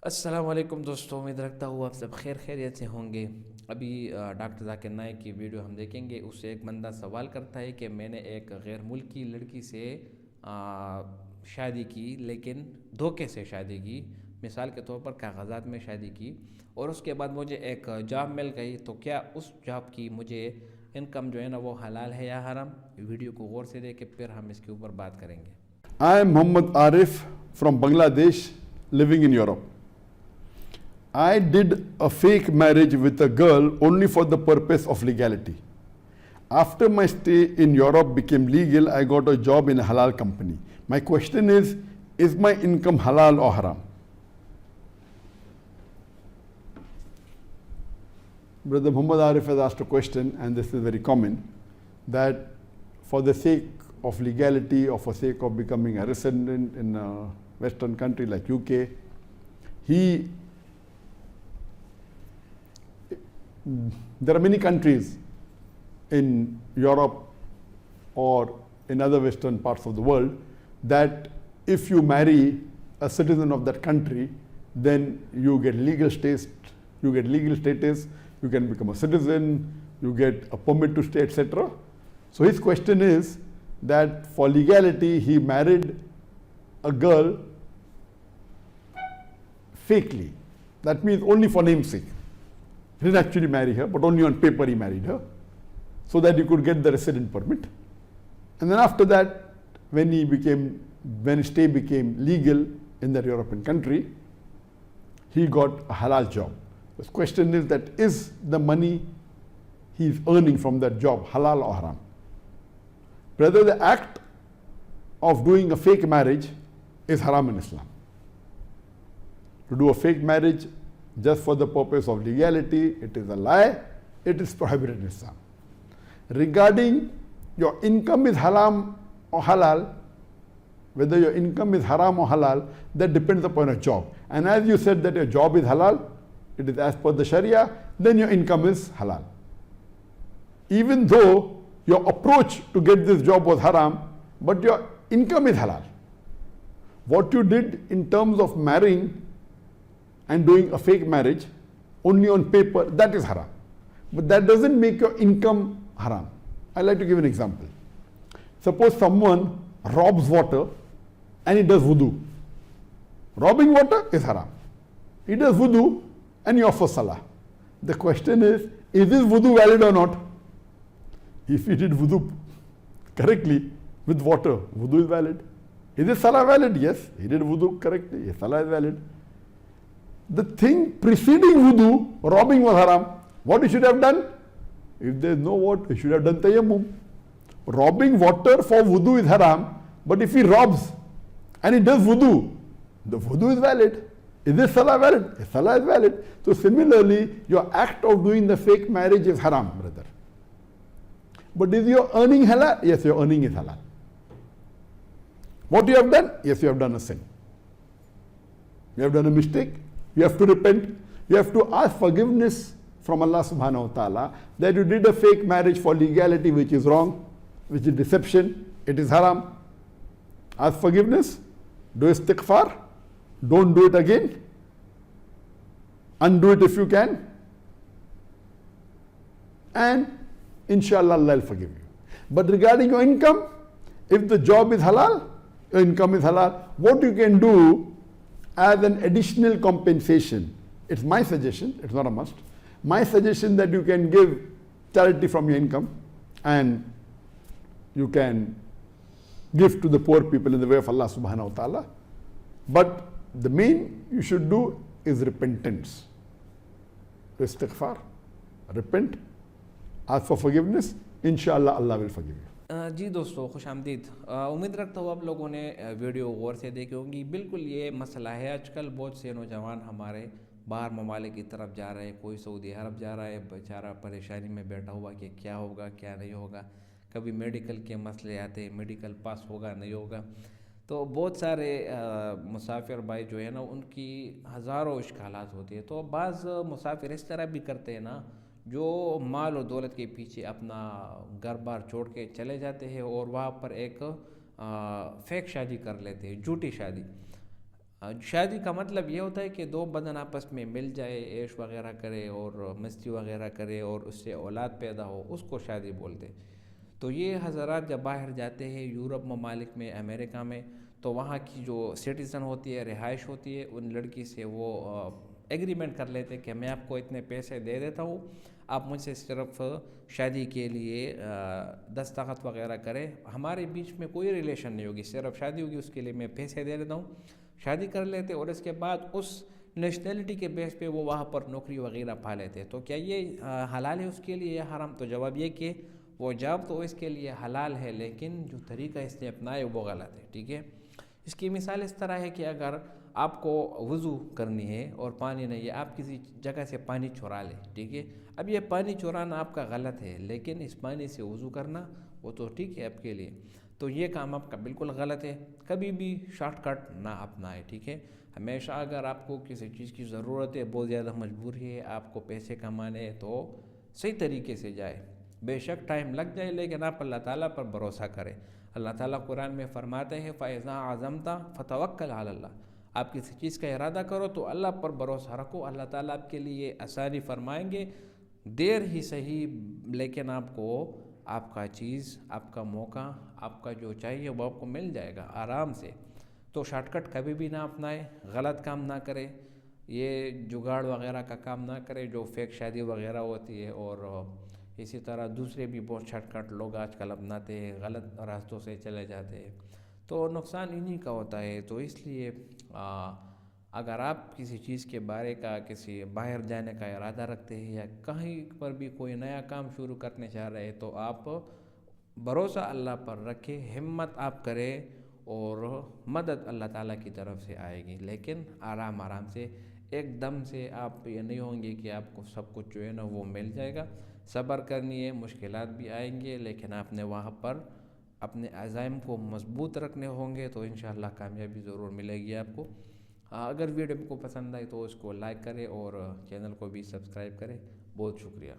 अस्सलाम वालेकुम दोस्तों, उम्मीद रखता हूँ आप सब खैरियत से होंगे। अभी डॉक्टर ज़ाकिर नाइक की वीडियो हम देखेंगे। उससे एक बंदा सवाल करता है कि मैंने एक गैर मुल्की लड़की से शादी की, लेकिन धोखे से शादी की। मिसाल के तौर पर कागजात में शादी की और उसके बाद मुझे एक जॉब मिल गई, तो क्या उस जॉब की मुझे इनकम जो है ना वो हलाल है या हराम? वीडियो को गौर से देख के फिर हम इसके ऊपर बात करेंगे। I am Muhammad Arif from Bangladesh living in Europe. I did a fake marriage with a girl only for the purpose of legality. After my stay in Europe became legal, I got a job in a halal company. My question is my income halal or haram? Brother Muhammad Arif has asked a question, and this is very common, that for the sake of legality or for sake of becoming a resident in a Western country like UK, there are many countries in Europe or in other Western parts of the world that if you marry a citizen of that country, then you get legal status, you can become a citizen, you get a permit to stay, etc. So his question is that for legality, he married a girl fakely. That means only for namesake. He didn't actually marry her, but only on paper he married her, so that he could get the resident permit. And then after that, when stay became legal in that European country, he got a halal job. The question is that is the money he is earning from that job halal or haram? Brother, the act of doing a fake marriage is haram in Islam. To do a fake marriage just for the purpose of legality, it is a lie, it is prohibited in Islam. Regarding your income is haram or halal, whether your income is haram or halal, that depends upon your job. And as you said that your job is halal, it is as per the Sharia, then your income is halal. Even though your approach to get this job was haram, but your income is halal. What you did in terms of marrying and doing a fake marriage only on paper, that is haram. But that doesn't make your income haram. I'd like to give an example. Suppose someone robs water and he does wudu. Robbing water is haram. He does wudu and he offers salah. The question is this wudu valid or not? If he did wudu correctly with water, wudu is valid. Is his salah valid? Yes. He did wudu correctly, his salah is valid. The thing preceding wudu, robbing, was haram. What he should have done? If there is no water, he should have done tayammum. Robbing water for wudu is haram, but if he robs and he does wudu, the wudu is valid. Is this salah valid? His salah is valid. So similarly, your act of doing the fake marriage is haram, brother. But is your earning halal? Yes, your earning is halal. What you have done? Yes, you have done a sin. You have done a mistake. You have to repent. You have to ask forgiveness from Allah subhanahu wa ta'ala that you did a fake marriage for legality, which is wrong, which is deception, it is haram. Ask forgiveness, do istighfar, don't do it again, undo it if you can, and inshallah Allah will forgive you. But regarding your income, if the job is halal, your income is halal, what you can do as an additional compensation, it's my suggestion, it's not a must, my suggestion that you can give charity from your income and you can give to the poor people in the way of Allah subhanahu wa ta'ala. But the main you should do is repentance. Istighfar, repent, ask for forgiveness, inshallah Allah will forgive you. जी दोस्तों, खुश आमदीद। उम्मीद रखता हूँ आप लोगों ने video गौर से देखी होंगी। बिल्कुल ये मसला है, आजकल बहुत से नौजवान हमारे बाहर ममालिक की तरफ जा रहे हैं। कोई सऊदी अरब जा रहा है, बेचारा परेशानी में बैठा हुआ कि क्या होगा क्या नहीं होगा। कभी मेडिकल के मसले आते हैं, मेडिकल पास होगा नहीं होगा। तो बहुत सारे मुसाफिर भाई जो है ना, उनकी हज़ारों इश्कालात होती है। तो बाज़ मुसाफिर इस तरह भी करते हैं ना, जो माल और दौलत के पीछे अपना घर बार छोड़ के चले जाते हैं और वहाँ पर एक फेक शादी कर लेते हैं, झूठी शादी। شادی کا مطلب یہ ہوتا ہے کہ دو بدن آپس میں مل جائے، عیش وغیرہ کرے اور مستی وغیرہ کرے اور اس سے اولاد پیدا ہو، اس کو شادی بولتے. تو یہ حضرات جب باہر جاتے ہیں یورپ ممالک میں، امریکہ میں، تو وہاں کی جو سٹیزن ہوتی ہے، رہائش ہوتی ہے، ان لڑکی سے وہ ایگریمنٹ کر لیتے کہ میں آپ کو اتنے پیسے دے دیتا ہوں، آپ مجھ سے صرف شادی کے لیے دستخط وغیرہ کرے، ہمارے بیچ میں کوئی ریلیشن نہیں ہوگی، صرف شادی ہوگی، اس کے لیے میں پیسے دے دیتا ہوں. شادی کر لیتے اور اس کے بعد اس نیشنلٹی کے بیس پہ وہ وہاں پر نوکری وغیرہ پا لیتے. تو کیا یہ حلال ہے اس کے لیے یا حرام؟ تو جواب یہ کہ وہ جاب تو اس کے لیے حلال ہے، لیکن جو طریقہ اس نے اپنایا وہ غلط ہے. ٹھیک ہے. اس کی مثال اس طرح ہے کہ اگر آپ کو وضو کرنی ہے اور پانی نہیں ہے، آپ کسی جگہ سے پانی چرا لیں. ٹھیک ہے. اب یہ پانی چرانا آپ کا غلط ہے، لیکن اس پانی سے وضو کرنا وہ تو ٹھیک ہے آپ کے لیے. تو یہ کام آپ کا بالکل غلط ہے. کبھی بھی شارٹ کٹ نہ اپنائے. ٹھیک ہے. ہمیشہ اگر آپ کو کسی چیز کی ضرورت ہے، بہت زیادہ مجبوری ہے، آپ کو پیسے کمانے ہے، تو صحیح طریقے سے جائے. بے شک ٹائم لگ جائے، لیکن آپ اللہ تعالیٰ پر بھروسہ کریں. اللہ تعالیٰ قرآن میں فرماتے ہیں فَإِذَا عَزَمْتَ فَتَوَكَّلْ عَلَى اللَّهِ. آپ کسی چیز کا ارادہ کرو تو اللہ پر بھروسہ رکھو، اللہ تعالیٰ آپ کے لیے آسانی فرمائیں گے. دیر ہی صحیح، لیکن آپ کو آپ کا چیز، آپ کا موقع، آپ کا جو چاہیے وہ آپ کو مل جائے گا آرام سے. تو شارٹ کٹ کبھی بھی نہ اپنائے، غلط کام نہ کرے، یہ جگاڑ وغیرہ کا کام نہ کرے جو فیک شادی وغیرہ ہوتی ہے. اور اسی طرح دوسرے بھی بہت شارٹ کٹ لوگ آج کل اپناتے ہیں، غلط راستوں سے چلے جاتے ہیں، تو نقصان انہی کا ہوتا ہے. تو اس لیے اگر آپ کسی چیز کے بارے کا، کسی باہر جانے کا ارادہ رکھتے ہیں یا کہیں پر بھی کوئی نیا کام شروع کرنے چاہ رہے ہیں، تو آپ بھروسہ اللہ پر رکھیں، ہمت آپ کریں، اور مدد اللہ تعالیٰ کی طرف سے آئے گی. لیکن آرام آرام سے، ایک دم سے آپ یہ نہیں ہوں گے کہ آپ کو سب کچھ جو ہے نا وہ مل جائے گا. صبر کرنی ہے، مشکلات بھی آئیں گے، لیکن آپ نے وہاں پر اپنے عزائم کو مضبوط رکھنے ہوں گے تو انشاءاللہ کامیابی ضرور ملے گی آپ کو. اگر ویڈیو کو پسند آئی تو اس کو لائک کریں اور چینل کو بھی سبسکرائب کریں. بہت شکریہ.